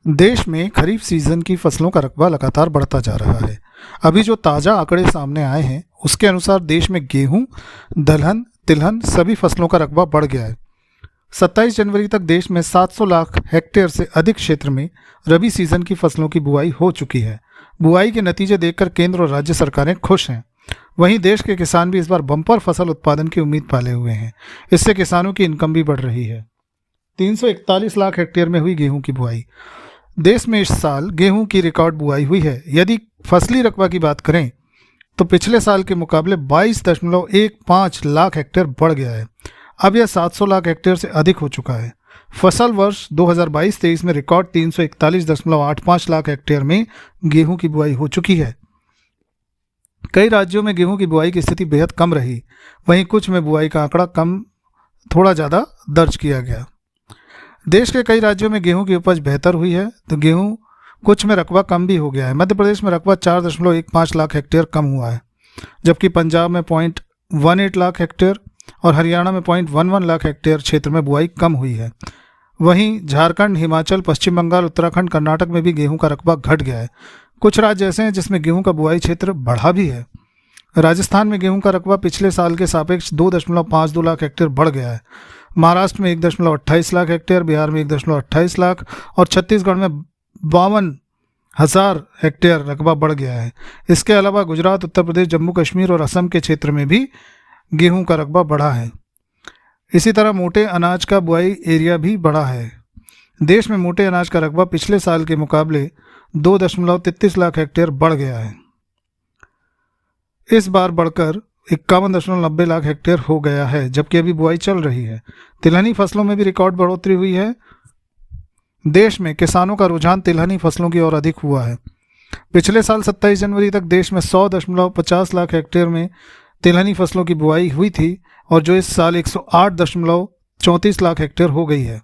देश में खरीफ सीजन की फसलों का रकबा लगातार बढ़ता जा रहा है। अभी जो ताज़ा आंकड़े सामने आए हैं उसके अनुसार देश में गेहूं, दलहन, तिलहन सभी फसलों का रकबा बढ़ गया है। 27 जनवरी तक देश में 700 लाख हेक्टेयर से अधिक क्षेत्र में रबी सीजन की फसलों की बुआई हो चुकी है। बुआई के नतीजे देखकर केंद्र और राज्य सरकारें खुश हैं। वहीं देश के किसान भी इस बार बम्पर फसल उत्पादन की उम्मीद पाले हुए हैं। इससे किसानों की इनकम भी बढ़ रही है। 341 लाख हेक्टेयर में हुई गेहूं की बुआई। देश में इस साल गेहूं की रिकॉर्ड बुआई हुई है। यदि फसली रकबा की बात करें तो पिछले साल के मुकाबले 22.15 लाख हेक्टेयर बढ़ गया है। अब यह 700 लाख हेक्टेयर से अधिक हो चुका है। फसल वर्ष 2022-23 में रिकॉर्ड 341.85 लाख हेक्टेयर में गेहूं की बुआई हो चुकी है। कई राज्यों में गेहूं की बुआई की स्थिति बेहद कम रही, वहीं कुछ में बुआई का आंकड़ा थोड़ा ज़्यादा दर्ज किया गया। देश के कई राज्यों में गेहूं की उपज बेहतर हुई है तो गेहूं कुछ में रकबा कम भी हो गया है। मध्य प्रदेश में रकबा 4.15 लाख हेक्टेयर कम हुआ है, जबकि पंजाब में 0.18 लाख हेक्टेयर और हरियाणा में 0.11 लाख हेक्टेयर क्षेत्र में बुआई कम हुई है। वहीं झारखंड, हिमाचल, पश्चिम बंगाल, उत्तराखंड, कर्नाटक में भी गेहूं का रकबा घट गया है। कुछ राज्य ऐसे हैं जिसमें गेहूं का बुआई क्षेत्र बढ़ा भी है। राजस्थान में गेहूं का रकबा पिछले साल के सापेक्ष 2.52 लाख हेक्टेयर बढ़ गया है। महाराष्ट्र में 1.28 लाख हेक्टेयर, बिहार में 1.28 लाख और छत्तीसगढ़ में 52,000 हेक्टेयर रकबा बढ़ गया है। इसके अलावा गुजरात, उत्तर प्रदेश, जम्मू कश्मीर और असम के क्षेत्र में भी गेहूं का रकबा बढ़ा है। इसी तरह मोटे अनाज का बुआई एरिया भी बढ़ा है। देश में मोटे अनाज का रकबा पिछले साल के मुकाबले 2.33 लाख हेक्टेयर बढ़ गया है। इस बार बढ़कर 51.90 लाख हेक्टेयर हो गया है, जबकि अभी बुआई चल रही है। तिलहनी फसलों में भी रिकॉर्ड बढ़ोतरी हुई है। देश में किसानों का रुझान तिलहनी फसलों की ओर अधिक हुआ है। पिछले साल 27 जनवरी तक देश में 100.50 लाख हेक्टेयर में तिलहनी फसलों की बुआई हुई थी और जो इस साल 108.34 लाख हेक्टेयर हो गई है।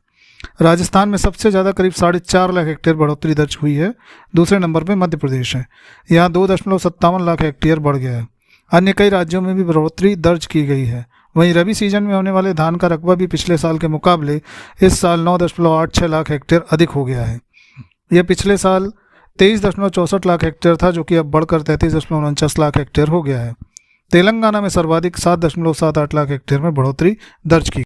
राजस्थान में सबसे ज़्यादा करीब 4.5 लाख हेक्टेयर बढ़ोतरी दर्ज हुई है। दूसरे नंबर पर मध्य प्रदेश है, यहाँ 2.57 लाख हेक्टेयर बढ़ गया है। अन्य कई राज्यों में भी बढ़ोतरी दर्ज की गई है। वहीं रबी सीजन में होने वाले धान का रकबा भी पिछले साल के मुकाबले इस साल 9.86 लाख हेक्टेयर अधिक हो गया है। यह पिछले साल 23.64 लाख हेक्टेयर था, जो कि अब बढ़कर 33.49 लाख हेक्टेयर हो गया है। तेलंगाना में सर्वाधिक 7.78 लाख हेक्टेयर में बढ़ोतरी दर्ज की।